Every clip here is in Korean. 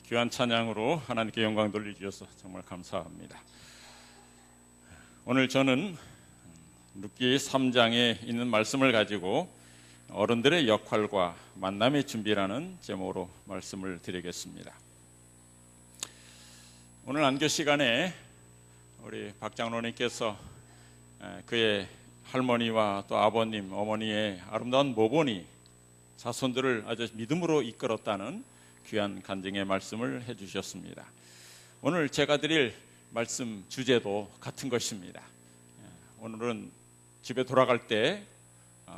귀한 찬양으로 하나님께 영광 돌려주셔서 정말 감사합니다. 오늘 저는 룻기 3장에 있는 말씀을 가지고 어른들의 역할과 만남의 준비라는 제목으로 말씀을 드리겠습니다. 오늘 안교 시간에 우리 박 장로님께서 그의 할머니와 또 아버님, 어머니의 아름다운 모본이 자손들을 아주 믿음으로 이끌었다는 귀한 간증의 말씀을 해주셨습니다. 오늘 제가 드릴 말씀 주제도 같은 것입니다. 오늘은 집에 돌아갈 때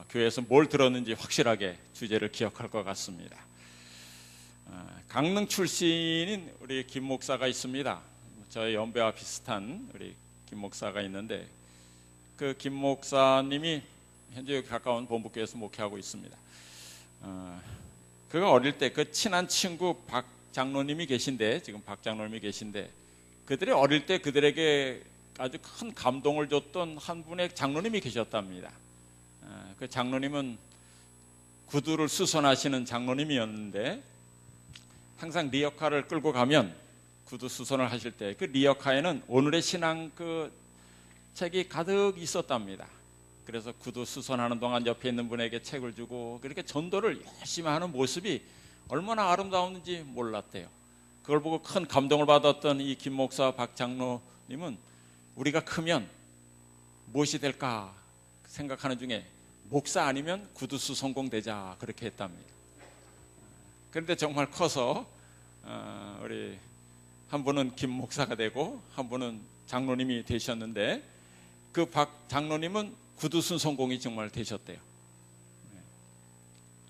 교회에서 뭘 들었는지 확실하게 주제를 기억할 것 같습니다. 강릉 출신인 우리 김 목사가 있습니다. 저의 연배와 비슷한 우리 김 목사가 있는데 그 김 목사님이 현재 여기 가까운 본부교회에서 목회하고 있습니다. 그가 어릴 때 그 친한 친구 박 장로님이 계신데, 지금 박 장로님이 계신데, 그들이 어릴 때 그들에게 아주 큰 감동을 줬던 한 분의 장로님이 계셨답니다. 그 장로님은 구두를 수선하시는 장로님이었는데 항상 리어카를 끌고 가면 구두 수선을 하실 때 그 리어카에는 오늘의 신앙 그 책이 가득 있었답니다. 그래서 구두 수선하는 동안 옆에 있는 분에게 책을 주고 그렇게 전도를 열심히 하는 모습이 얼마나 아름다웠는지 몰랐대요. 그걸 보고 큰 감동을 받았던 이 김 목사 박 장로님은 우리가 크면 무엇이 될까 생각하는 중에 목사 아니면 구두 수선공 되자 그렇게 했답니다. 그런데 정말 커서 우리 한 분은 김 목사가 되고 한 분은 장로님이 되셨는데 그 박 장로님은 구두 수선공이 정말 되셨대요.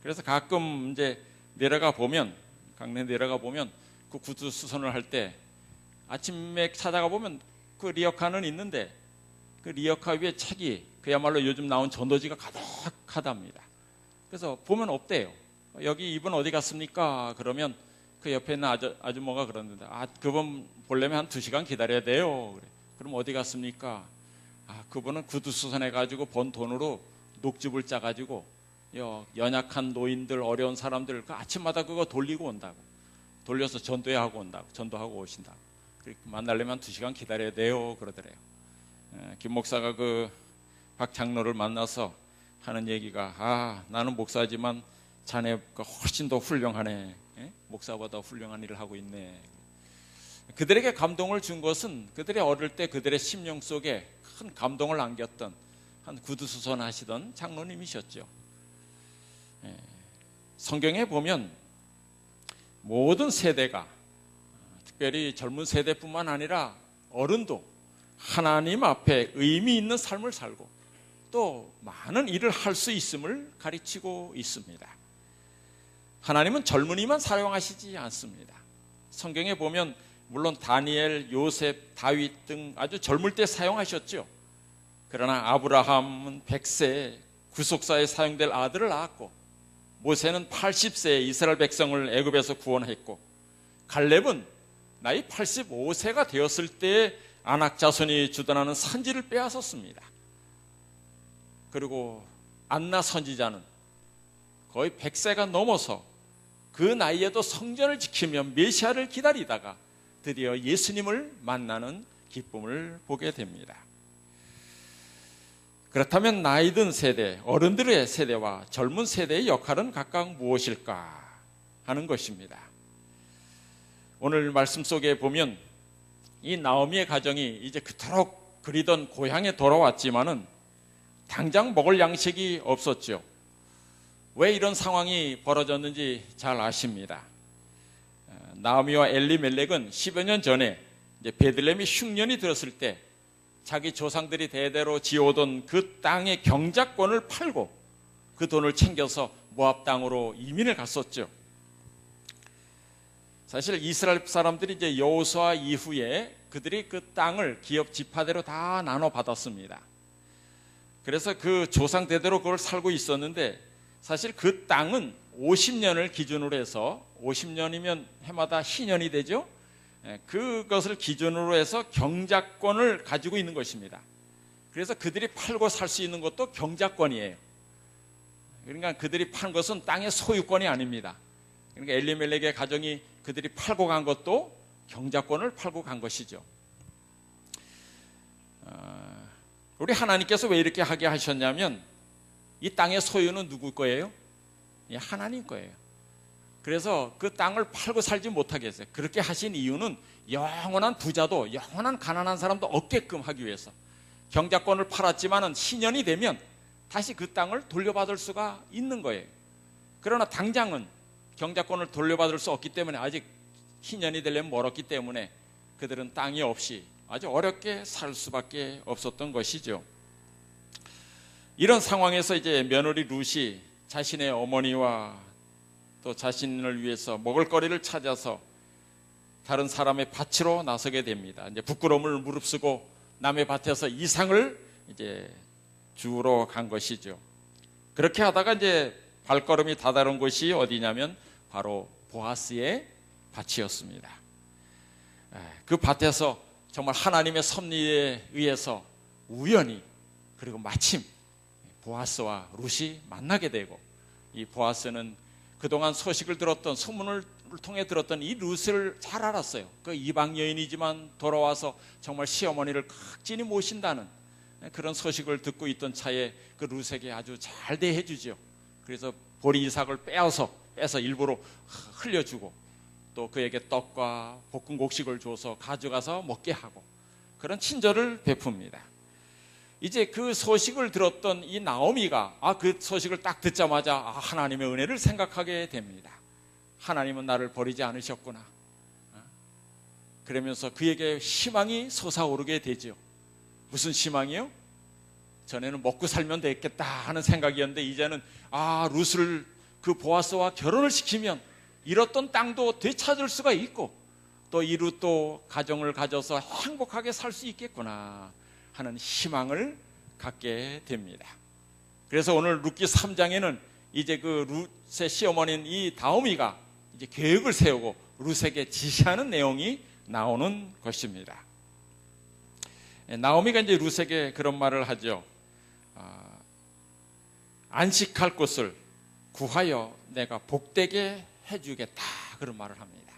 그래서 가끔 이제 내려가 보면, 강릉 내려가 보면 그 구두 수선을 할 때 아침에 찾아가 보면 그 리어카는 있는데 그 리어카 위에 책이 그야말로 요즘 나온 전도지가 가득하답니다. 그래서 보면 없대요. 여기 이분 어디 갔습니까? 그러면 그 옆에 있는 아주머니가 그러는데 그분 보려면 한 2시간 기다려야 돼요. 그래. 그럼 어디 갔습니까? 그분은 구두 수선해가지고 번 돈으로 녹즙을 짜가지고 연약한 노인들, 어려운 사람들 그 아침마다 그거 돌리고 온다고. 돌려서 전도하고 온다고. 전도하고 오신다고. 만나려면 2시간 기다려야 돼요. 그러더래요. 김 목사가 그 박 장로를 만나서 하는 얘기가 나는 목사지만 자네가 훨씬 더 훌륭하네. 목사보다 훌륭한 일을 하고 있네. 그들에게 감동을 준 것은 그들의 어릴 때 그들의 심령 속에 큰 감동을 남겼던 한 구두수선 하시던 장로님이셨죠. 성경에 보면 모든 세대가 특별히 젊은 세대뿐만 아니라 어른도 하나님 앞에 의미 있는 삶을 살고 또 많은 일을 할 수 있음을 가르치고 있습니다. 하나님은 젊은이만 사용하시지 않습니다. 성경에 보면 물론 다니엘, 요셉, 다윗 등 아주 젊을 때 사용하셨죠. 그러나 아브라함은 100세에 구속사에 사용될 아들을 낳았고 모세는 80세에 이스라엘 백성을 애굽에서 구원했고 갈렙은 나이 85세가 되었을 때에 아낙 자손이 주둔하는 산지를 빼앗았습니다. 그리고 안나 선지자는 거의 100세가 넘어서 그 나이에도 성전을 지키며 메시아를 기다리다가 드디어 예수님을 만나는 기쁨을 보게 됩니다. 그렇다면 나이 든 세대, 어른들의 세대와 젊은 세대의 역할은 각각 무엇일까 하는 것입니다. 오늘 말씀 속에 보면 이 나오미의 가정이 이제 그토록 그리던 고향에 돌아왔지만은 당장 먹을 양식이 없었죠. 왜 이런 상황이 벌어졌는지 잘 아십니다. 나오미와 엘리멜렉은 10여 년 전에 이제 베들레헴이 흉년이 들었을 때 자기 조상들이 대대로 지어오던 그 땅의 경작권을 팔고 그 돈을 챙겨서 모압 땅으로 이민을 갔었죠. 사실 이스라엘 사람들이 이제 여호수아 이후에 그들이 그 땅을 기업 지파대로 다 나눠 받았습니다. 그래서 그 조상 대대로 그걸 살고 있었는데 사실 그 땅은 50년을 기준으로 해서 50년이면 해마다 희년이 되죠. 그것을 기준으로 해서 경작권을 가지고 있는 것입니다. 그래서 그들이 팔고 살 수 있는 것도 경작권이에요. 그러니까 그들이 판 것은 땅의 소유권이 아닙니다. 그러니까 엘리멜렉의 가정이 그들이 팔고 간 것도 경작권을 팔고 간 것이죠. 우리 하나님께서 왜 이렇게 하게 하셨냐면 이 땅의 소유는 누구 거예요? 하나님 거예요. 그래서 그 땅을 팔고 살지 못하게 했어요. 그렇게 하신 이유는 영원한 부자도 영원한 가난한 사람도 없게끔 하기 위해서. 경작권을 팔았지만은 신년이 되면 다시 그 땅을 돌려받을 수가 있는 거예요. 그러나 당장은 경작권을 돌려받을 수 없기 때문에 아직 신년이 되려면 멀었기 때문에 그들은 땅이 없이 아주 어렵게 살 수밖에 없었던 것이죠. 이런 상황에서 이제 며느리 룻이 자신의 어머니와 또 자신을 위해서 먹을거리를 찾아서 다른 사람의 밭으로 나서게 됩니다. 이제 부끄러움을 무릅쓰고 남의 밭에서 이상을 이제 주우러 간 것이죠. 그렇게 하다가 이제 발걸음이 다다른 곳이 어디냐면 바로 보아스의 밭이었습니다. 그 밭에서 정말 하나님의 섭리에 의해서 우연히 그리고 마침 보아스와 룻이 만나게 되고, 이 보아스는 그동안 소식을 들었던, 소문을 통해 들었던 이 룻을 잘 알았어요. 그 이방 여인이지만 돌아와서 정말 시어머니를 극진히 모신다는 그런 소식을 듣고 있던 차에 그 룻에게 아주 잘 대해 주죠. 그래서 보리 이삭을 빼서 일부러 흘려주고 또 그에게 떡과 볶은 곡식을 줘서 가져가서 먹게 하고 그런 친절을 베풉니다. 이제 그 소식을 들었던 이 나오미가 그 소식을 딱 듣자마자 하나님의 은혜를 생각하게 됩니다. 하나님은 나를 버리지 않으셨구나. 그러면서 그에게 희망이 솟아오르게 되죠. 무슨 희망이요? 전에는 먹고 살면 되겠다 하는 생각이었는데 이제는 룻을 그 보아스와 결혼을 시키면 잃었던 땅도 되찾을 수가 있고 또 이 룻도 가정을 가져서 행복하게 살 수 있겠구나 하는 희망을 갖게 됩니다. 그래서 오늘 룻기 3장에는 이제 그 룻의 시어머니인 이 나오미가 이제 계획을 세우고 룻에게 지시하는 내용이 나오는 것입니다. 나오미가 이제 룻에게 그런 말을 하죠. 안식할 곳을 구하여 내가 복되게 해주겠다 그런 말을 합니다.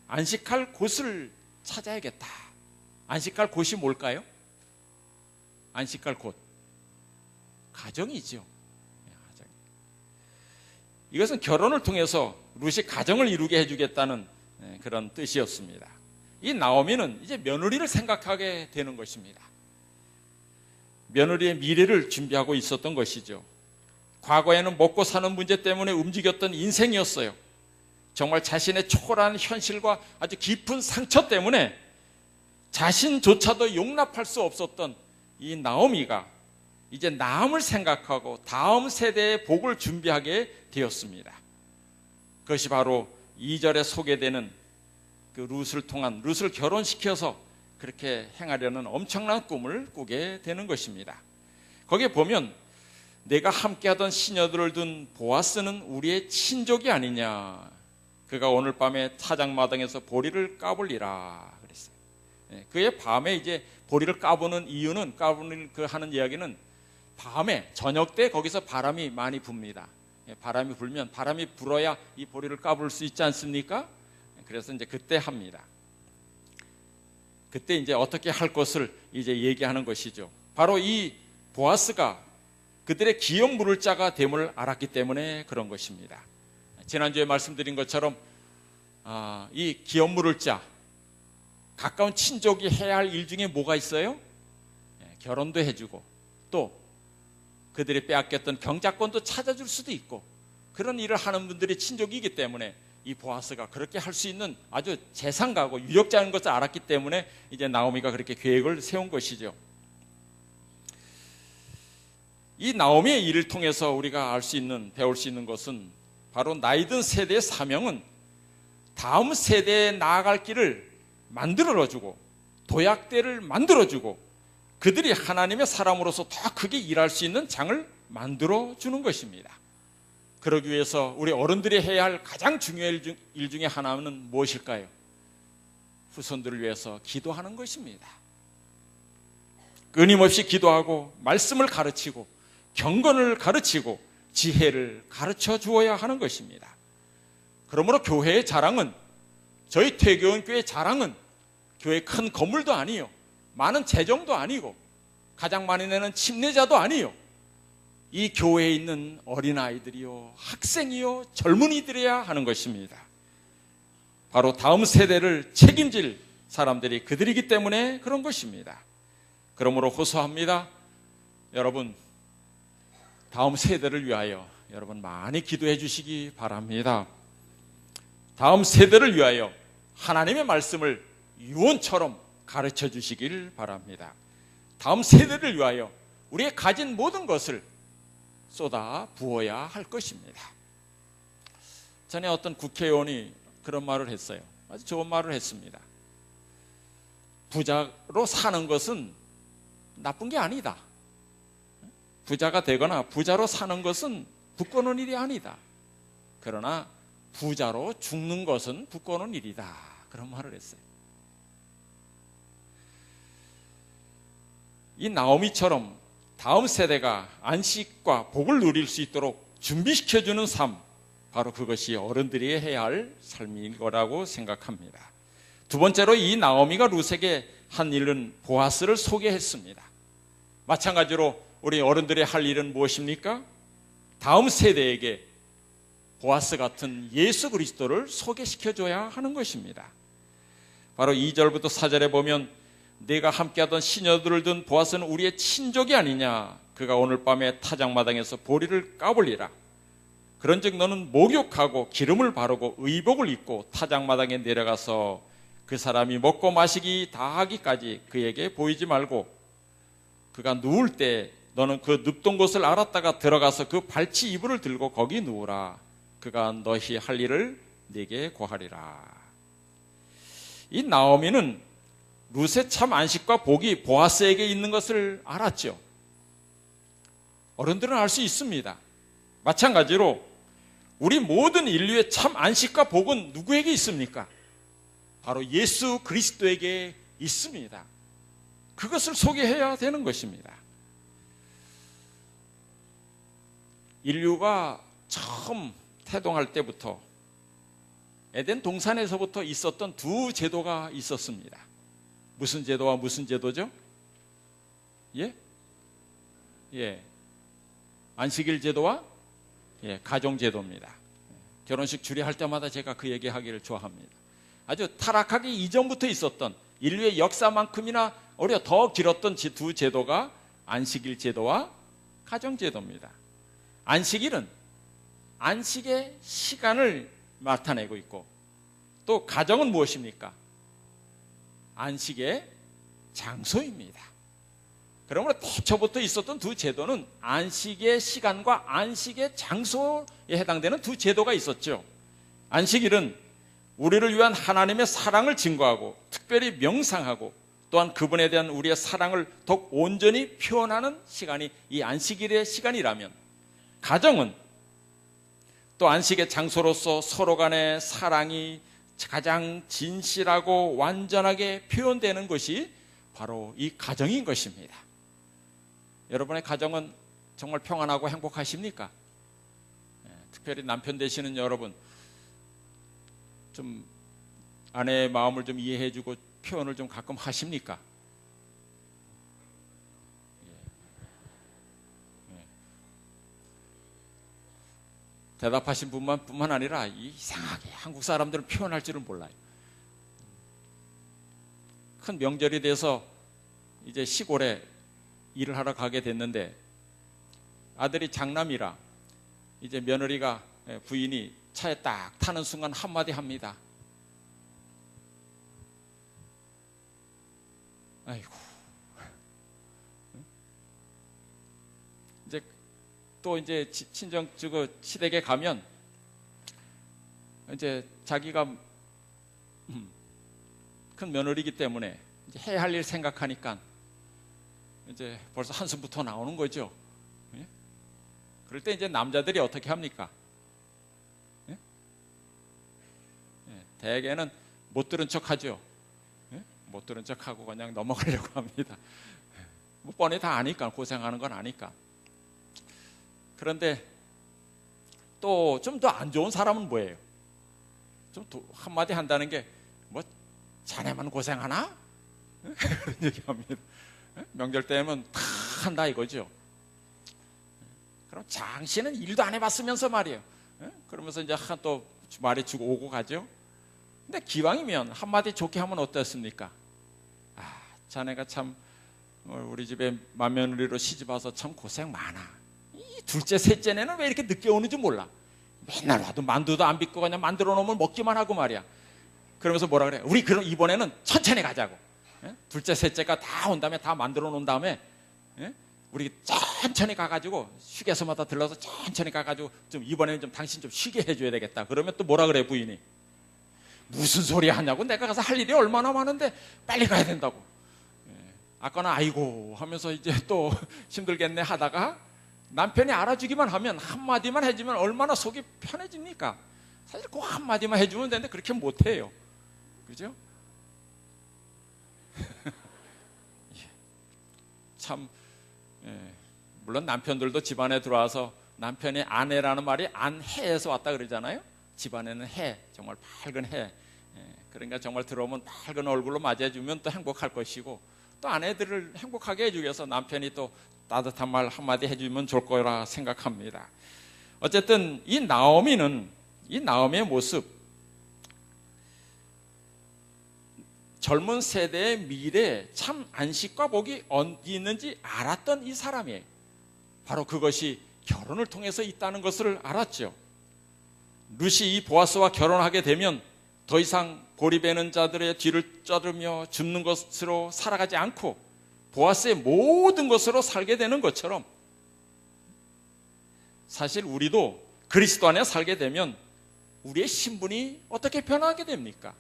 안식할 곳을 찾아야겠다. 안식할 곳이 뭘까요? 안식할 곳, 가정이죠. 이것은 결혼을 통해서 룻이 가정을 이루게 해주겠다는 그런 뜻이었습니다. 이 나오미는 이제 며느리를 생각하게 되는 것입니다. 며느리의 미래를 준비하고 있었던 것이죠. 과거에는 먹고 사는 문제 때문에 움직였던 인생이었어요. 정말 자신의 초라한 현실과 아주 깊은 상처 때문에 자신조차도 용납할 수 없었던 이 나오미가 이제 남을 생각하고 다음 세대의 복을 준비하게 되었습니다. 그것이 바로 2절에 소개되는 그 룻을 통한, 룻을 결혼시켜서 그렇게 행하려는 엄청난 꿈을 꾸게 되는 것입니다. 거기에 보면 내가 함께하던 시녀들을 둔 보아스는 우리의 친족이 아니냐, 그가 오늘 밤에 타작마당에서 보리를 까불리라 그랬어요. 그의 밤에 이제 보리를 까부는 이유는, 까부는 그 하는 이야기는 밤에 저녁 때 거기서 바람이 많이 붑니다. 바람이 불면, 바람이 불어야 이 보리를 까불 수 있지 않습니까? 그래서 이제 그때 합니다. 그때 이제 어떻게 할 것을 이제 얘기하는 것이죠. 바로 이 보아스가 그들의 기업 물을 자가 됨을 알았기 때문에 그런 것입니다. 지난주에 말씀드린 것처럼 이 기업 물을 자, 가까운 친족이 해야 할 일 중에 뭐가 있어요? 결혼도 해주고 또 그들이 빼앗겼던 경작권도 찾아줄 수도 있고 그런 일을 하는 분들이 친족이기 때문에 이 보아스가 그렇게 할 수 있는 아주 재상가고 유력자인 것을 알았기 때문에 이제 나오미가 그렇게 계획을 세운 것이죠. 이 나오미의 일을 통해서 우리가 알 수 있는, 배울 수 있는 것은 바로 나이든 세대의 사명은 다음 세대에 나아갈 길을 만들어주고 도약대를 만들어주고 그들이 하나님의 사람으로서 더 크게 일할 수 있는 장을 만들어주는 것입니다. 그러기 위해서 우리 어른들이 해야 할 가장 중요한 일 중에 하나는 무엇일까요? 후손들을 위해서 기도하는 것입니다. 끊임없이 기도하고 말씀을 가르치고 경건을 가르치고 지혜를 가르쳐 주어야 하는 것입니다. 그러므로 교회의 자랑은, 저희 퇴교원교회의 자랑은 교회 큰 건물도 아니요, 많은 재정도 아니고, 가장 많이 내는 침례자도 아니요, 이 교회에 있는 어린아이들이요, 학생이요, 젊은이들이야 하는 것입니다. 바로 다음 세대를 책임질 사람들이 그들이기 때문에 그런 것입니다. 그러므로 호소합니다. 여러분, 다음 세대를 위하여 여러분 많이 기도해 주시기 바랍니다. 다음 세대를 위하여 하나님의 말씀을 유언처럼 가르쳐 주시길 바랍니다. 다음 세대를 위하여 우리의 가진 모든 것을 쏟아 부어야 할 것입니다. 전에 어떤 국회의원이 그런 말을 했어요. 아주 좋은 말을 했습니다. 부자로 사는 것은 나쁜 게 아니다. 부자가 되거나 부자로 사는 것은 부끄러운 일이 아니다. 그러나 부자로 죽는 것은 부끄러운 일이다. 그런 말을 했어요. 이 나오미처럼 다음 세대가 안식과 복을 누릴 수 있도록 준비시켜주는 삶, 바로 그것이 어른들이 해야 할 삶인 거라고 생각합니다. 두 번째로 이 나오미가 룻에게 한 일은 보아스를 소개했습니다. 마찬가지로 우리 어른들이 할 일은 무엇입니까? 다음 세대에게 보아스 같은 예수 그리스도를 소개시켜줘야 하는 것입니다. 바로 2절부터 4절에 보면 내가 함께하던 시녀들을 둔 보아스는 우리의 친족이 아니냐. 그가 오늘 밤에 타작마당에서 보리를 까불리라. 그런즉 너는 목욕하고 기름을 바르고 의복을 입고 타작마당에 내려가서 그 사람이 먹고 마시기 다 하기까지 그에게 보이지 말고 그가 누울 때 너는 그 눕던 곳을 알았다가 들어가서 그 발치 이불을 들고 거기 누우라. 그가 너희 할 일을 네게 고하리라. 이 나오미는 룻의 참 안식과 복이 보아스에게 있는 것을 알았죠. 어른들은 알 수 있습니다. 마찬가지로 우리 모든 인류의 참 안식과 복은 누구에게 있습니까? 바로 예수 그리스도에게 있습니다. 그것을 소개해야 되는 것입니다. 인류가 처음 태동할 때부터 에덴 동산에서부터 있었던 두 제도가 있었습니다. 무슨 제도와 무슨 제도죠? 예. 안식일 제도와 가정 제도입니다. 결혼식 주례할 때마다 제가 그 얘기하기를 좋아합니다. 아주 타락하기 이전부터 있었던 인류의 역사만큼이나 오히려 더 길었던 두 제도가 안식일 제도와 가정 제도입니다. 안식일은 안식의 시간을 나타내고 있고, 또 가정은 무엇입니까? 안식의 장소입니다. 그러므로 태초부터 있었던 두 제도는 안식의 시간과 안식의 장소에 해당되는 두 제도가 있었죠. 안식일은 우리를 위한 하나님의 사랑을 증거하고 특별히 명상하고 또한 그분에 대한 우리의 사랑을 더욱 온전히 표현하는 시간이 이 안식일의 시간이라면, 가정은 또 안식의 장소로서 서로 간의 사랑이 가장 진실하고 완전하게 표현되는 것이 바로 이 가정인 것입니다. 여러분의 가정은 정말 평안하고 행복하십니까? 특별히 남편 되시는 여러분, 좀 아내의 마음을 좀 이해해주고 표현을 좀 가끔 하십니까? 대답하신 분만 아니라 이상하게 한국 사람들은 표현할 줄은 몰라요. 큰 명절이 돼서 이제 시골에 일을 하러 가게 됐는데 아들이 장남이라 이제 며느리가, 부인이 차에 딱 타는 순간 한마디 합니다. 아이고. 이제 친정 시댁에 가면 이제 자기가 큰 며느리이기 때문에 이제 해야 할 일 생각하니까 이제 벌써 한숨부터 나오는 거죠. 예? 그럴 때 이제 남자들이 어떻게 합니까? 예? 예, 대개는 못 들은 척하죠. 예? 못 들은 척하고 그냥 넘어가려고 합니다. 뭐 뻔히 다 아니까, 고생하는 건 아니까. 그런데 또 좀 더 안 좋은 사람은 뭐예요? 좀 한마디 한다는 게 뭐 자네만 고생하나? 그런 얘기합니다. 명절 때면 다 한다 이거죠. 그럼 장씨는 일도 안 해봤으면서 말이에요. 그러면서 이제 또 주말에 주고 오고 가죠. 근데 기왕이면 한마디 좋게 하면 어떻습니까? 아, 자네가 참 우리 집에 맏며느리로 시집 와서 참 고생 많아. 이 둘째 셋째네는 왜 이렇게 늦게 오는지 몰라. 맨날 와도 만두도 안 빚고 그냥 만들어 놓으면 먹기만 하고 말이야. 그러면서 뭐라 그래? 우리 그럼 이번에는 천천히 가자고. 둘째 셋째가 다 온 다음에 다 만들어 놓은 다음에 우리 천천히 가가지고 휴게소마다 들러서 천천히 가가지고 좀 이번에는 좀 당신 좀 쉬게 해줘야 되겠다. 그러면 또 뭐라 그래 부인이? 무슨 소리 하냐고. 내가 가서 할 일이 얼마나 많은데 빨리 가야 된다고. 아까는 아이고 하면서 이제 또 힘들겠네 하다가 남편이 알아주기만 하면 한마디만 해주면 얼마나 속이 편해집니까? 사실 그 한마디만 해주면 되는데 그렇게 못해요. 그죠? 참 물론 남편들도 집안에 들어와서 남편의 아내라는 말이 안해에서 왔다 그러잖아요. 집안에는 해, 정말 밝은 해. 그러니까 정말 들어오면 밝은 얼굴로 맞이해주면 또 행복할 것이고 또 아내들을 행복하게 해주기 위해서 남편이 또 따뜻한 말 한마디 해주면 좋을 거라 생각합니다. 어쨌든 이 나오미의 모습, 젊은 세대의 미래에 참 안식과 복이 어디 있는지 알았던 이 사람이에요. 바로 그것이 결혼을 통해서 있다는 것을 알았죠. 룻이 이 보아스와 결혼하게 되면 더 이상 고립되는 자들의 뒤를 쫓으며 줍는 것으로 살아가지 않고 보아스의 모든 것으로 살게 되는 것처럼 사실 우리도 그리스도 안에 살게 되면 우리의 신분이 어떻게 변하게 됩니까?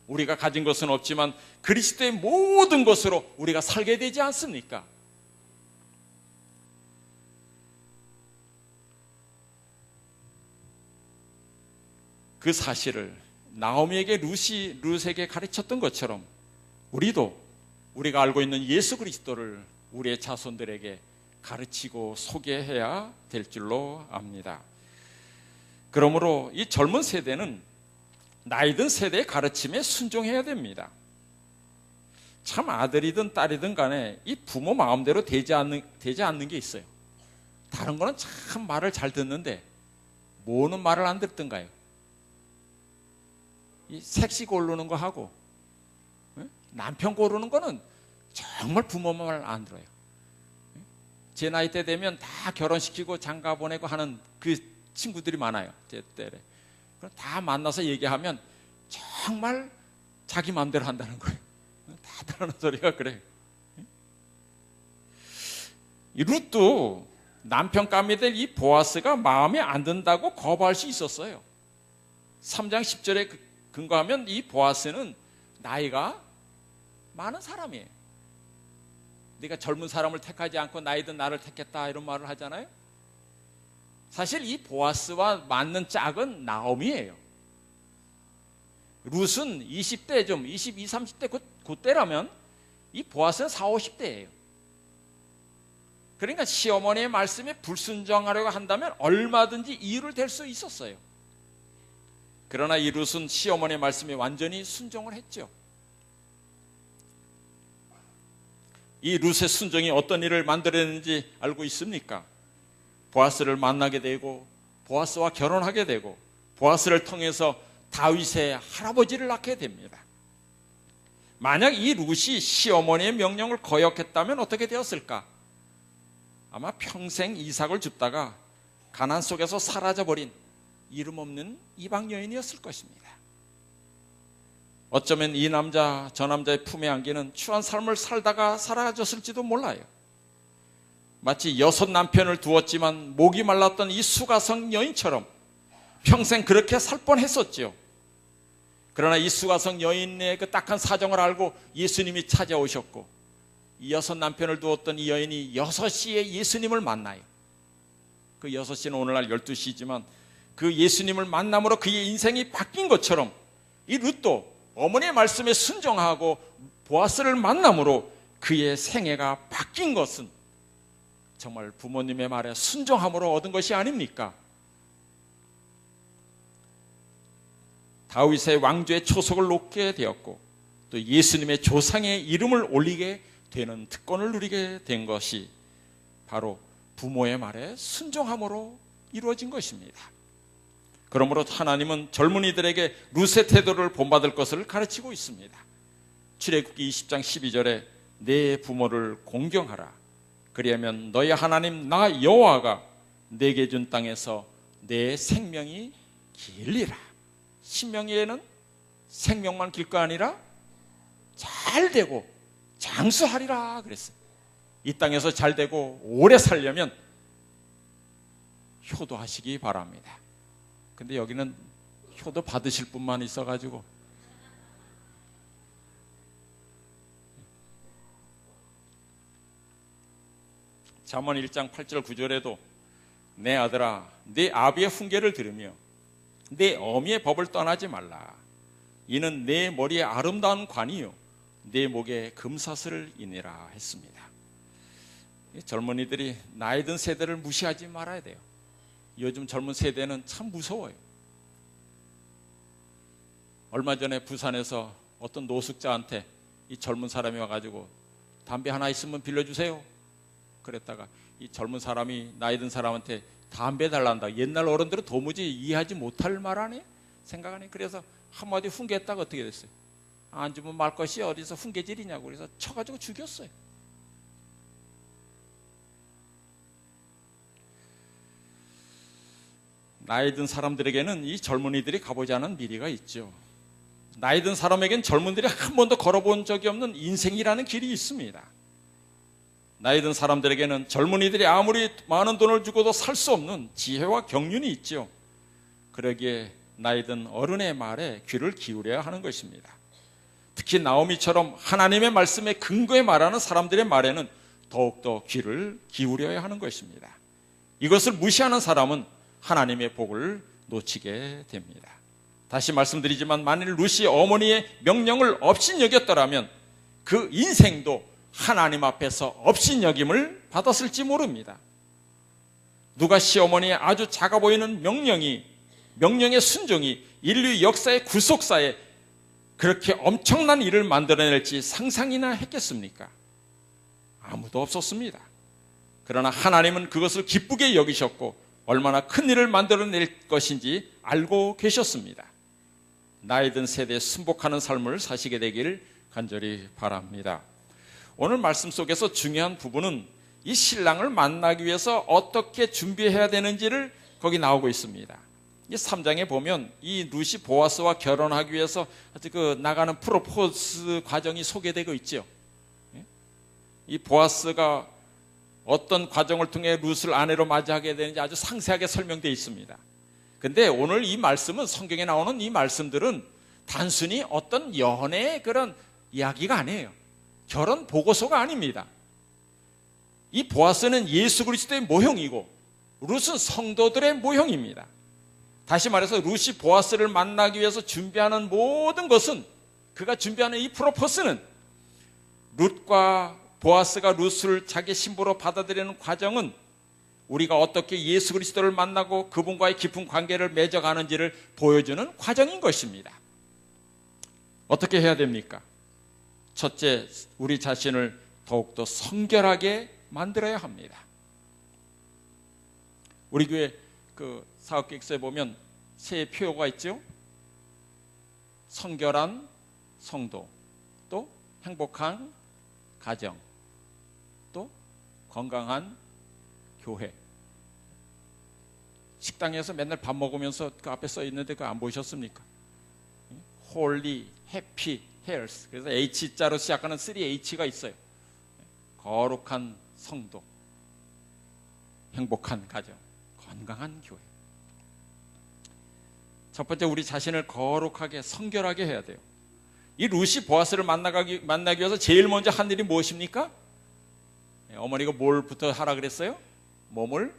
우리가 가진 것은 없지만 그리스도의 모든 것으로 우리가 살게 되지 않습니까? 그 사실을 나오미에게 룻에게 가르쳤던 것처럼 우리도 우리가 알고 있는 예수 그리스도를 우리의 자손들에게 가르치고 소개해야 될 줄로 압니다. 그러므로 이 젊은 세대는 나이든 세대의 가르침에 순종해야 됩니다. 참 아들이든 딸이든 간에 이 부모 마음대로 되지 않는 게 있어요. 다른 거는 참 말을 잘 듣는데 뭐는 말을 안 듣던가요? 이 색시 고르는 거 하고 남편 고르는 거는 정말 부모 말 안 들어요. 제 나이 때 되면 다 결혼시키고 장가 보내고 하는 그 친구들이 많아요. 제 때에. 그럼 다 만나서 얘기하면 정말 자기 마음대로 한다는 거예요. 다 다른 소리가 그래요. 이 룻도 남편감이 될 이 보아스가 마음에 안 든다고 거부할 수 있었어요. 3장 10절에 근거하면 이 보아스는 나이가 많은 사람이에요. 네가 젊은 사람을 택하지 않고 나이든 나를 택했다 이런 말을 하잖아요. 사실 이 보아스와 맞는 짝은 나오미예요. 룻은 20대 좀 22, 30대 그때라면 이 보아스는 40, 50대예요. 그러니까 시어머니의 말씀에 불순종하려고 한다면 얼마든지 이유를 댈 수 있었어요. 그러나 이 룻은 시어머니의 말씀에 완전히 순종을 했죠. 이 룻의 순종이 어떤 일을 만들어내는지 알고 있습니까? 보아스를 만나게 되고 보아스와 결혼하게 되고 보아스를 통해서 다윗의 할아버지를 낳게 됩니다. 만약 이 룻이 시어머니의 명령을 거역했다면 어떻게 되었을까? 아마 평생 이삭을 줍다가 가난 속에서 사라져버린 이름 없는 이방 여인이었을 것입니다. 어쩌면 이 남자 저 남자의 품에 안기는 추한 삶을 살다가 사라졌을지도 몰라요. 마치 6 남편을 두었지만 목이 말랐던 이 수가성 여인처럼 평생 그렇게 살 뻔했었죠. 그러나 이 수가성 여인의 그 딱한 사정을 알고 예수님이 찾아오셨고 이 6 남편을 두었던 이 여인이 6시에 예수님을 만나요. 그 6시는 오늘날 12시지만 그 예수님을 만남으로 그의 인생이 바뀐 것처럼 이 룻도 어머니의 말씀에 순종하고 보아스를 만남으로 그의 생애가 바뀐 것은 정말 부모님의 말에 순종함으로 얻은 것이 아닙니까? 다윗의 왕조의 초석을 놓게 되었고 또 예수님의 조상의 이름을 올리게 되는 특권을 누리게 된 것이 바로 부모의 말에 순종함으로 이루어진 것입니다. 그러므로 하나님은 젊은이들에게 룻의 태도를 본받을 것을 가르치고 있습니다. 출애굽기 20장 12절에 내 부모를 공경하라. 그리하면 너희 하나님 나 여호와가 내게 준 땅에서 내 생명이 길리라. 신명기에는 생명만 길 거 아니라 잘 되고 장수하리라 그랬어요. 이 땅에서 잘 되고 오래 살려면 효도하시기 바랍니다. 근데 여기는 효도 받으실 분만 있어가지고 잠언 1장 8절 9절에도 내 아들아 내 아비의 훈계를 들으며 내 어미의 법을 떠나지 말라. 이는 내 머리에 아름다운 관이요 내 목에 금사슬이니라 했습니다. 젊은이들이 나이 든 세대를 무시하지 말아야 돼요. 요즘 젊은 세대는 참 무서워요. 얼마 전에 부산에서 어떤 노숙자한테 이 젊은 사람이 와가지고 담배 하나 있으면 빌려주세요 그랬다가 이 젊은 사람이 나이 든 사람한테 담배 달란다. 옛날 어른들은 도무지 이해하지 못할 말 아니에요? 생각하니. 그래서 한마디 훈계했다가 어떻게 됐어요? 안 주면 말 것이 어디서 훈계질이냐고 그래서 쳐가지고 죽였어요. 나이 든 사람들에게는 이 젊은이들이 가보지 않은 미래가 있죠. 나이 든 사람에겐 젊은들이 한 번도 걸어본 적이 없는 인생이라는 길이 있습니다. 나이 든 사람들에게는 젊은이들이 아무리 많은 돈을 주고도 살 수 없는 지혜와 경륜이 있죠. 그러기에 나이 든 어른의 말에 귀를 기울여야 하는 것입니다. 특히 나오미처럼 하나님의 말씀에 근거해 말하는 사람들의 말에는 더욱더 귀를 기울여야 하는 것입니다. 이것을 무시하는 사람은 하나님의 복을 놓치게 됩니다. 다시 말씀드리지만 만일 룻이 어머니의 명령을 업신여겼더라면 그 인생도 하나님 앞에서 업신여김을 받았을지 모릅니다. 누가 시어머니의 아주 작아 보이는 명령의 순종이 인류 역사의 구속사에 그렇게 엄청난 일을 만들어낼지 상상이나 했겠습니까? 아무도 없었습니다. 그러나 하나님은 그것을 기쁘게 여기셨고 얼마나 큰 일을 만들어낼 것인지 알고 계셨습니다. 나이 든 세대에 순복하는 삶을 사시게 되기를 간절히 바랍니다. 오늘 말씀 속에서 중요한 부분은 이 신랑을 만나기 위해서 어떻게 준비해야 되는지를 거기 나오고 있습니다. 이 3장에 보면 이 룻이 보아스와 결혼하기 위해서 그 나가는 프로포즈 과정이 소개되고 있죠. 이 보아스가 어떤 과정을 통해 룻을 아내로 맞이하게 되는지 아주 상세하게 설명되어 있습니다. 근데 오늘 이 말씀은 성경에 나오는 이 말씀들은 단순히 어떤 연애의 그런 이야기가 아니에요. 결혼 보고서가 아닙니다. 이 보아스는 예수 그리스도의 모형이고 룻은 성도들의 모형입니다. 다시 말해서 룻이 보아스를 만나기 위해서 준비하는 모든 것은 그가 준비하는 이 프로포스는 룻과 보아스가 룻을 자기 신부로 받아들이는 과정은 우리가 어떻게 예수 그리스도를 만나고 그분과의 깊은 관계를 맺어가는지를 보여주는 과정인 것입니다. 어떻게 해야 됩니까? 첫째, 우리 자신을 더욱더 성결하게 만들어야 합니다. 우리 교회 그 사업계획서에 보면 세 표가 있죠. 성결한 성도, 또 행복한 가정, 또 건강한 교회. 식당에서 맨날 밥 먹으면서 그 앞에 써 있는데 그거 안 보셨습니까? Holy, Happy, Health. 그래서 H자로 시작하는 3H가 있어요. 거룩한 성도, 행복한 가정, 건강한 교회. 첫 번째, 우리 자신을 거룩하게 성결하게 해야 돼요. 이 룻이 보아스를 만나기 위해서 제일 먼저 한 일이 무엇입니까? 어머니가 뭘부터 하라 그랬어요? 몸을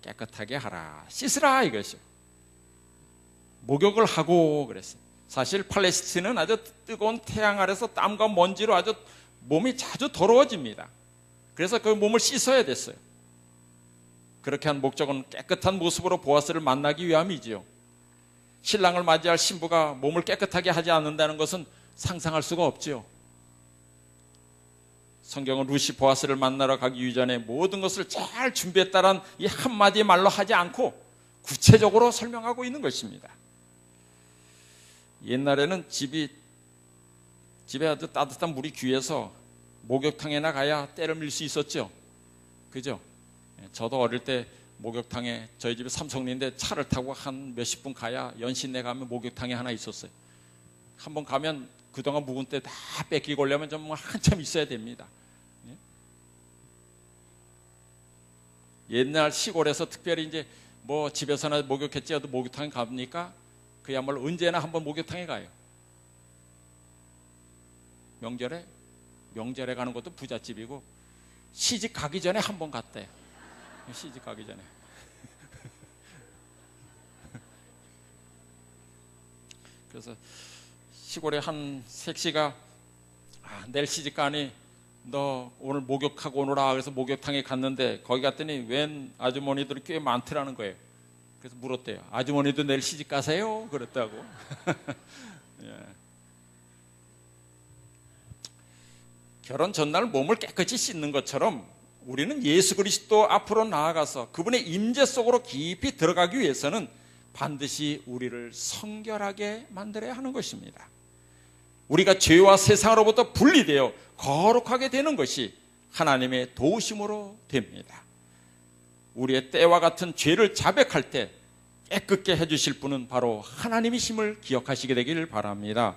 깨끗하게 하라, 씻으라 이것이요. 목욕을 하고 그랬어요. 사실 팔레스틴은 아주 뜨거운 태양 아래서 땀과 먼지로 아주 몸이 자주 더러워집니다. 그래서 그 몸을 씻어야 됐어요. 그렇게 한 목적은 깨끗한 모습으로 보아스를 만나기 위함이지요. 신랑을 맞이할 신부가 몸을 깨끗하게 하지 않는다는 것은 상상할 수가 없죠. 성경은 루시 보아스를 만나러 가기 이전에 모든 것을 잘 준비했다란 이 한마디 말로 하지 않고 구체적으로 설명하고 있는 것입니다. 옛날에는 집에 아주 따뜻한 물이 귀해서 목욕탕에나 가야 때를 밀 수 있었죠. 그죠? 저도 어릴 때 목욕탕에, 저희 집이 삼성리인데 차를 타고 한 몇십 분 가야 연신내 가면 목욕탕에 하나 있었어요. 한번 가면 그동안 묵은 때 다 뺏기고 오려면 좀 한참 있어야 됩니다. 옛날 시골에서 특별히 이제 뭐 집에서나 목욕했지 어디 목욕탕에 가보니까 그야말로 언제나 한번 목욕탕에 가요. 명절에 가는 것도 부잣집이고 시집 가기 전에 한번 갔대요. 시집 가기 전에. 그래서 시골에 한 색시가 내일 시집 가니 너 오늘 목욕하고 오너라. 그래서 목욕탕에 갔는데 거기 갔더니 웬 아주머니들이 꽤 많더라는 거예요. 그래서 물었대요. 아주머니도 내일 시집 가세요? 그랬다고. 예. 결혼 전날 몸을 깨끗이 씻는 것처럼 우리는 예수 그리스도 앞으로 나아가서 그분의 임재 속으로 깊이 들어가기 위해서는 반드시 우리를 성결하게 만들어야 하는 것입니다. 우리가 죄와 세상으로부터 분리되어 거룩하게 되는 것이 하나님의 도우심으로 됩니다. 우리의 때와 같은 죄를 자백할 때 깨끗게 해주실 분은 바로 하나님이심을 기억하시게 되기를 바랍니다.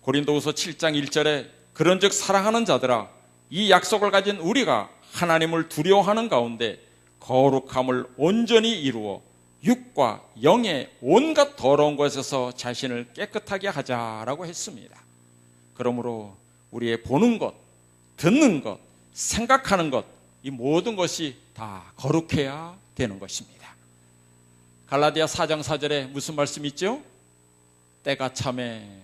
고린도후서 7장 1절에 그런즉 사랑하는 자들아 이 약속을 가진 우리가 하나님을 두려워하는 가운데 거룩함을 온전히 이루어 육과 영의 온갖 더러운 것에서 자신을 깨끗하게 하자라고 했습니다. 그러므로 우리의 보는 것, 듣는 것, 생각하는 것, 이 모든 것이 다 거룩해야 되는 것입니다. 갈라디아 4장 4절에 무슨 말씀이 있죠? 때가 참에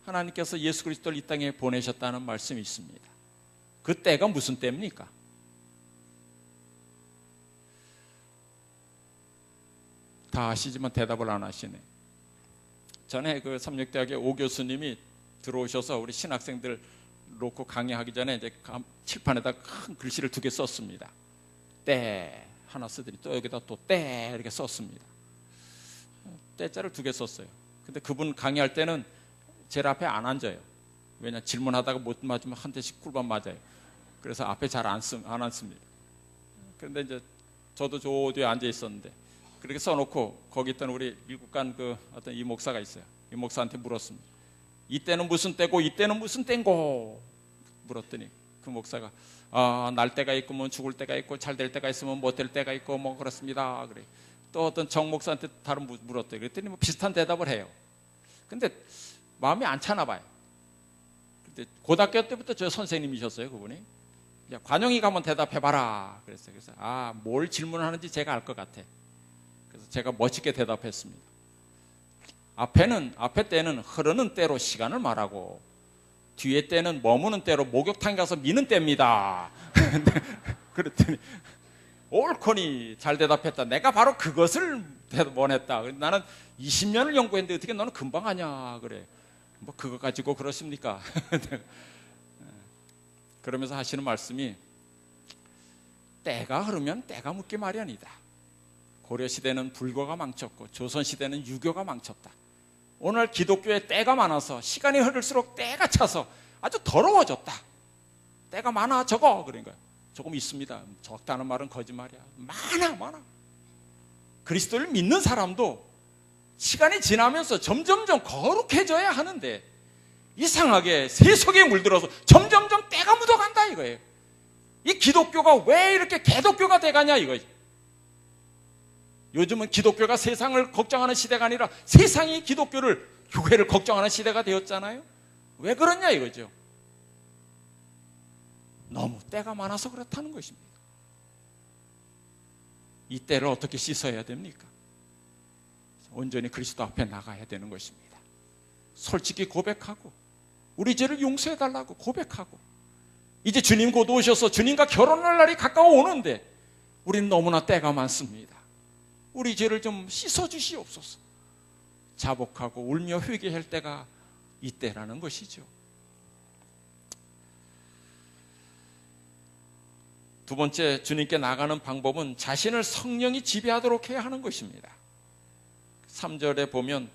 하나님께서 예수 그리스도를 이 땅에 보내셨다는 말씀이 있습니다. 그 때가 무슨 때입니까? 다 아시지만 대답을 안 하시네. 전에 그 삼육대학의 오 교수님이 들어오셔서 우리 신학생들 놓고 강의하기 전에 이제 칠판에다 큰 글씨를 2개 썼습니다. 때 하나 쓰더니 또 여기다 또 때 이렇게 썼습니다. 때자를 2개 썼어요. 근데 그분 강의할 때는 제일 앞에 안 앉아요. 왜냐 질문하다가 못 맞으면 한 대씩 꿀밤 맞아요. 그래서 앞에 잘 안 앉습니다. 그런데 이제 저도 저 뒤에 앉아 있었는데 그렇게 써놓고 거기 있던 우리 미국 간 그 어떤 이 목사가 있어요. 이 목사한테 물었습니다. 이때는 무슨 때고 이때는 무슨 때인고 물었더니 그 목사가 날 때가 있고 뭐 죽을 때가 있고 잘 될 때가 있으면 못 될 때가 있고 뭐 그렇습니다. 그래. 또 어떤 정 목사한테 다른 물었대요. 그랬더니 뭐 비슷한 대답을 해요. 근데 마음이 안 차나 봐요. 근데 고등학교 때부터 저 선생님이셨어요, 그분이. 야, 관영이 가면 대답해봐라. 그랬어요. 그래서 뭘 질문하는지 제가 알 것 같아. 그래서 제가 멋있게 대답했습니다. 앞에 때는 흐르는 때로 시간을 말하고 뒤에 때는 머무는 때로 목욕탕에 가서 미는 때입니다. 그랬더니 옳거니 잘 대답했다. 내가 바로 그것을 원했다. 나는 20년을 연구했는데 어떻게 너는 금방 하냐 그래. 뭐 그거 가지고 그러십니까? 그러면서 하시는 말씀이 때가 흐르면 때가 묻기 마련이다. 고려시대는 불교가 망쳤고 조선시대는 유교가 망쳤다. 오늘 기독교에 때가 많아서 시간이 흐를수록 때가 차서 아주 더러워졌다. 때가 많아 적어 그러니까 조금 있습니다. 적다는 말은 거짓말이야. 많아. 그리스도를 믿는 사람도 시간이 지나면서 점점점 거룩해져야 하는데 이상하게 세속에 물들어서 점점점 때가 묻어간다 이거예요. 이 기독교가 왜 이렇게 개독교가 돼가냐 이거예요. 요즘은 기독교가 세상을 걱정하는 시대가 아니라 세상이 기독교를 교회를 걱정하는 시대가 되었잖아요. 왜 그러냐 이거죠. 너무 때가 많아서 그렇다는 것입니다. 이 때를 어떻게 씻어야 됩니까? 온전히 그리스도 앞에 나가야 되는 것입니다. 솔직히 고백하고 우리 죄를 용서해 달라고 고백하고 이제 주님 곧 오셔서 주님과 결혼할 날이 가까워 오는데 우리는 너무나 때가 많습니다. 우리 죄를 좀 씻어 주시옵소서. 자복하고 울며 회개할 때가 이때라는 것이죠. 두 번째, 주님께 나가는 방법은 자신을 성령이 지배하도록 해야 하는 것입니다. 3절에 보면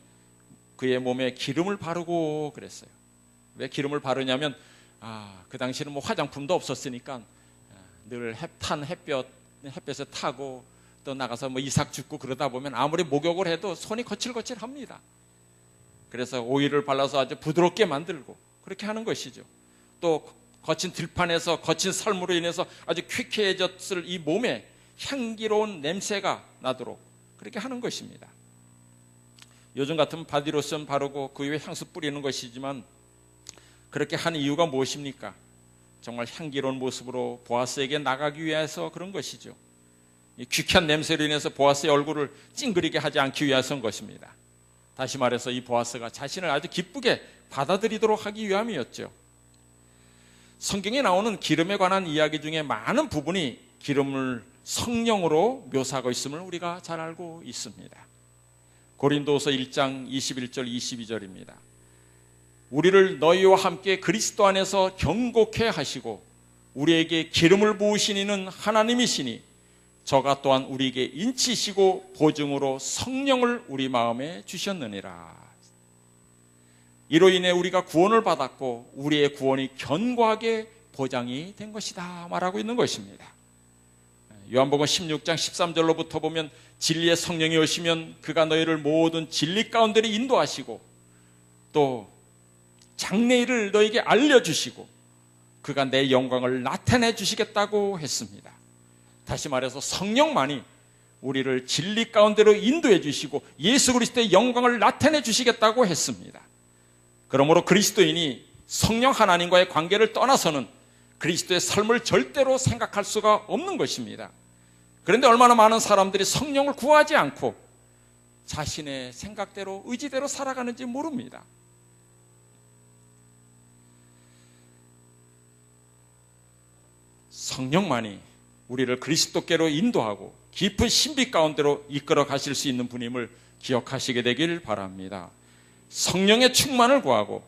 그의 몸에 기름을 바르고 그랬어요. 왜 기름을 바르냐면 그 당시에는 뭐 화장품도 없었으니까 늘 햇볕에 타고 또 나가서 뭐 이삭 줍고 그러다 보면 아무리 목욕을 해도 손이 거칠거칠합니다. 그래서 오일을 발라서 아주 부드럽게 만들고 그렇게 하는 것이죠. 또 거친 들판에서 거친 삶으로 인해서 아주 퀴퀴해졌을 이 몸에 향기로운 냄새가 나도록 그렇게 하는 것입니다. 요즘 같으면 바디로션 바르고 그 위에 향수 뿌리는 것이지만 그렇게 한 이유가 무엇입니까? 정말 향기로운 모습으로 보아스에게 나가기 위해서 그런 것이죠. 이 귀쾌한 냄새로 인해서 보아스의 얼굴을 찡그리게 하지 않기 위해서인 것입니다. 다시 말해서 이 보아스가 자신을 아주 기쁘게 받아들이도록 하기 위함이었죠. 성경에 나오는 기름에 관한 이야기 중에 많은 부분이 기름을 성령으로 묘사하고 있음을 우리가 잘 알고 있습니다. 고린도서 1장 21절 22절입니다. 우리를 너희와 함께 그리스도 안에서 경고케 하시고 우리에게 기름을 부으신 이는 하나님이시니 저가 또한 우리에게 인치시고 보증으로 성령을 우리 마음에 주셨느니라. 이로 인해 우리가 구원을 받았고 우리의 구원이 견고하게 보장이 된 것이다 말하고 있는 것입니다. 요한복음 16장 13절로부터 보면 진리의 성령이 오시면 그가 너희를 모든 진리 가운데로 인도하시고 또 장래일을 너에게 알려주시고 그가 내 영광을 나타내 주시겠다고 했습니다. 다시 말해서 성령만이 우리를 진리 가운데로 인도해 주시고 예수 그리스도의 영광을 나타내 주시겠다고 했습니다. 그러므로 그리스도인이 성령 하나님과의 관계를 떠나서는 그리스도의 삶을 절대로 생각할 수가 없는 것입니다. 그런데 얼마나 많은 사람들이 성령을 구하지 않고 자신의 생각대로 의지대로 살아가는지 모릅니다. 성령만이 우리를 그리스도께로 인도하고 깊은 신비 가운데로 이끌어 가실 수 있는 분임을 기억하시게 되길 바랍니다. 성령의 충만을 구하고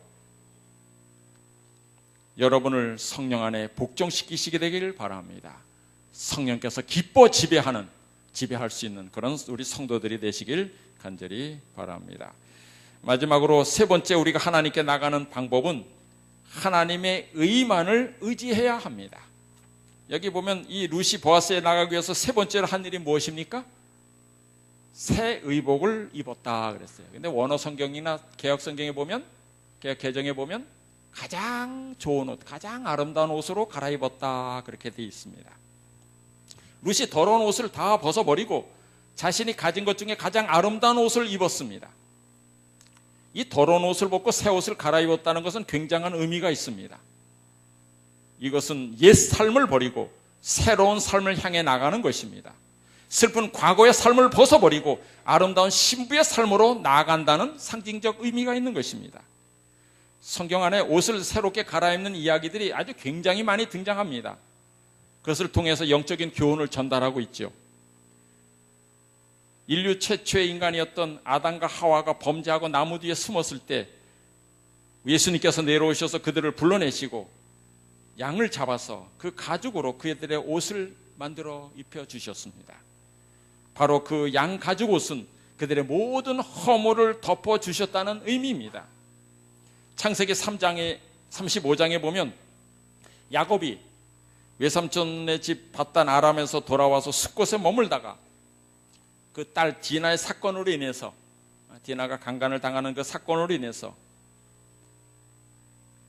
여러분을 성령 안에 복종시키시게 되길 바랍니다. 성령께서 기뻐 지배할 수 있는 그런 우리 성도들이 되시길 간절히 바랍니다. 마지막으로 세 번째, 우리가 하나님께 나가는 방법은 하나님의 의만을 의지해야 합니다. 여기 보면 이 루시 보아스에 나가기 위해서 세 번째로 한 일이 무엇입니까? 새 의복을 입었다 그랬어요. 근데 원어 성경이나 개혁 성경에 보면, 개혁 개정에 보면 가장 좋은 옷, 가장 아름다운 옷으로 갈아입었다 그렇게 되어 있습니다. 루시 더러운 옷을 다 벗어버리고 자신이 가진 것 중에 가장 아름다운 옷을 입었습니다. 이 더러운 옷을 벗고 새 옷을 갈아입었다는 것은 굉장한 의미가 있습니다. 이것은 옛 삶을 버리고 새로운 삶을 향해 나가는 것입니다. 슬픈 과거의 삶을 벗어버리고 아름다운 신부의 삶으로 나아간다는 상징적 의미가 있는 것입니다. 성경 안에 옷을 새롭게 갈아입는 이야기들이 아주 굉장히 많이 등장합니다. 그것을 통해서 영적인 교훈을 전달하고 있죠. 인류 최초의 인간이었던 아담과 하와가 범죄하고 나무 뒤에 숨었을 때 예수님께서 내려오셔서 그들을 불러내시고 양을 잡아서 그 가죽으로 그들의 옷을 만들어 입혀주셨습니다. 바로 그 양 가죽 옷은 그들의 모든 허물을 덮어주셨다는 의미입니다. 창세기 3장에 35장에 보면 야곱이 외삼촌의 집 밧단 아람에서 돌아와서 숲곳에 머물다가 그 딸 디나의 사건으로 인해서, 디나가 강간을 당하는 그 사건으로 인해서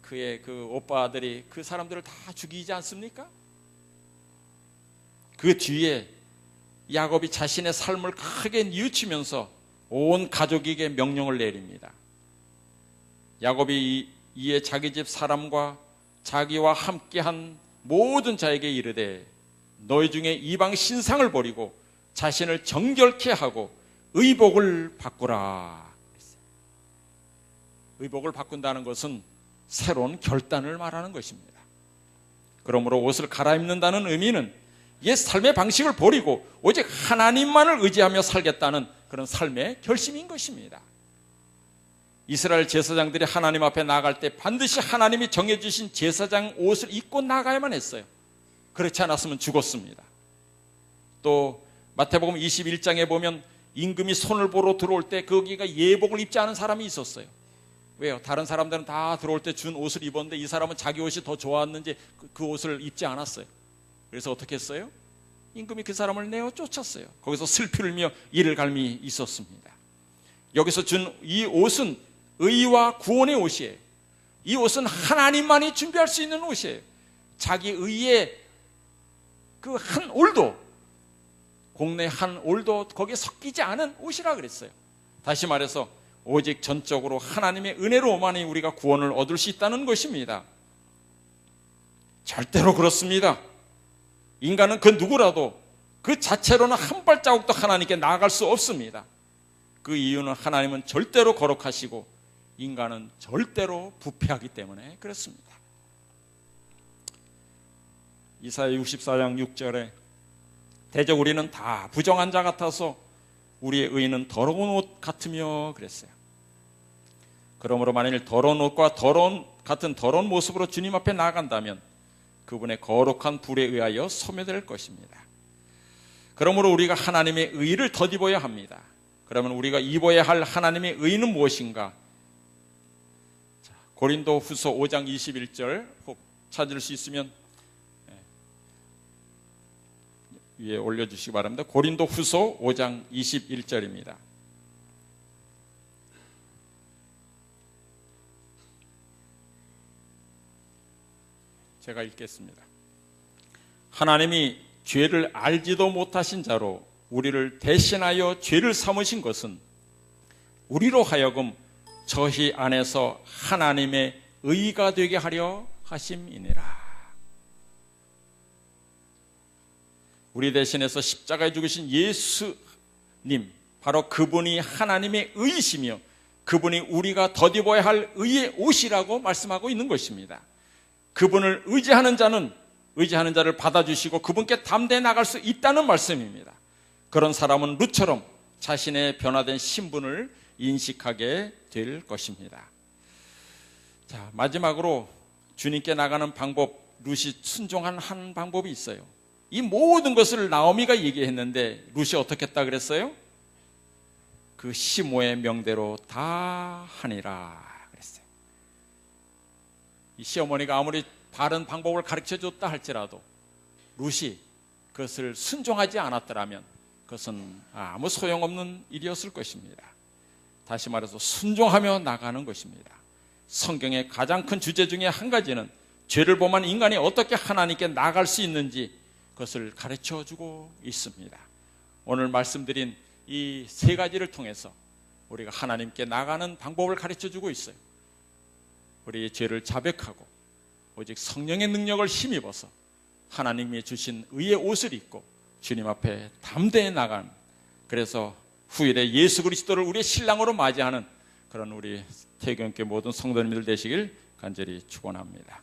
그의 그 오빠들이 그 사람들을 다 죽이지 않습니까? 그 뒤에 야곱이 자신의 삶을 크게 뉘우치면서 온 가족에게 명령을 내립니다. 야곱이 이에 자기 집 사람과 자기와 함께한 모든 자에게 이르되 너희 중에 이방 신상을 버리고 자신을 정결케 하고 의복을 바꾸라. 의복을 바꾼다는 것은 새로운 결단을 말하는 것입니다. 그러므로 옷을 갈아입는다는 의미는 옛 삶의 방식을 버리고 오직 하나님만을 의지하며 살겠다는 그런 삶의 결심인 것입니다. 이스라엘 제사장들이 하나님 앞에 나갈 때 반드시 하나님이 정해주신 제사장 옷을 입고 나가야만 했어요. 그렇지 않았으면 죽었습니다. 또 마태복음 21장에 보면 임금이 손을 보러 들어올 때 거기가 예복을 입지 않은 사람이 있었어요. 왜요? 다른 사람들은 다 들어올 때 준 옷을 입었는데 이 사람은 자기 옷이 더 좋았는지 그 옷을 입지 않았어요. 그래서 어떻게 했어요? 임금이 그 사람을 내어 쫓았어요. 거기서 슬피 울며 이를 갈미 있었습니다. 여기서 준 이 옷은 의와 구원의 옷이에요. 이 옷은 하나님만이 준비할 수 있는 옷이에요. 자기 의의 그 한 올도, 공내 한 올도 거기에 섞이지 않은 옷이라 그랬어요. 다시 말해서 오직 전적으로 하나님의 은혜로만이 우리가 구원을 얻을 수 있다는 것입니다. 절대로 그렇습니다. 인간은 그 누구라도 그 자체로는 한 발자국도 하나님께 나아갈 수 없습니다. 그 이유는 하나님은 절대로 거룩하시고 인간은 절대로 부패하기 때문에 그렇습니다. 이사야 64장 6절에 대적 우리는 다 부정한 자 같아서 우리의 의는 더러운 옷 같으며 그랬어요. 그러므로 만일 더러운 옷과 같은 더러운 모습으로 주님 앞에 나아간다면 그분의 거룩한 불에 의하여 소멸될 것입니다. 그러므로 우리가 하나님의 의를 덧입어야 합니다. 그러면 우리가 입어야 할 하나님의 의는 무엇인가? 고린도 후서 5장 21절 혹 찾을 수 있으면 위에 올려주시기 바랍니다. 고린도 후서 5장 21절입니다. 제가 읽겠습니다. 하나님이 죄를 알지도 못하신 자로 우리를 대신하여 죄를 삼으신 것은 우리로 하여금 저희 안에서 하나님의 의가 되게 하려 하심이니라. 우리 대신해서 십자가에 죽으신 예수님, 바로 그분이 하나님의 의이시며 그분이 우리가 덧입어야 할 의의 옷이라고 말씀하고 있는 것입니다. 그분을 의지하는 자는 의지하는 자를 받아주시고 그분께 담대해 나갈 수 있다는 말씀입니다. 그런 사람은 룻처럼 자신의 변화된 신분을 인식하게 될 것입니다. 자, 마지막으로 주님께 나가는 방법, 룻이 순종한 한 방법이 있어요. 이 모든 것을 나오미가 얘기했는데 룻이 어떻게 했다 그랬어요? 그 시모의 명대로 다 하니라 그랬어요. 이 시어머니가 아무리 바른 방법을 가르쳐줬다 할지라도 룻이 그것을 순종하지 않았더라면 그것은 아무 소용없는 일이었을 것입니다. 다시 말해서 순종하며 나가는 것입니다. 성경의 가장 큰 주제 중에 한 가지는 죄를 범한 인간이 어떻게 하나님께 나갈 수 있는지 그것을 가르쳐주고 있습니다. 오늘 말씀드린 이 세 가지를 통해서 우리가 하나님께 나가는 방법을 가르쳐주고 있어요. 우리의 죄를 자백하고 오직 성령의 능력을 힘입어서 하나님이 주신 의의 옷을 입고 주님 앞에 담대해 나간, 그래서 후일에 예수 그리스도를 우리의 신랑으로 맞이하는 그런 우리 태교교회 모든 성도님들 되시길 간절히 축원합니다.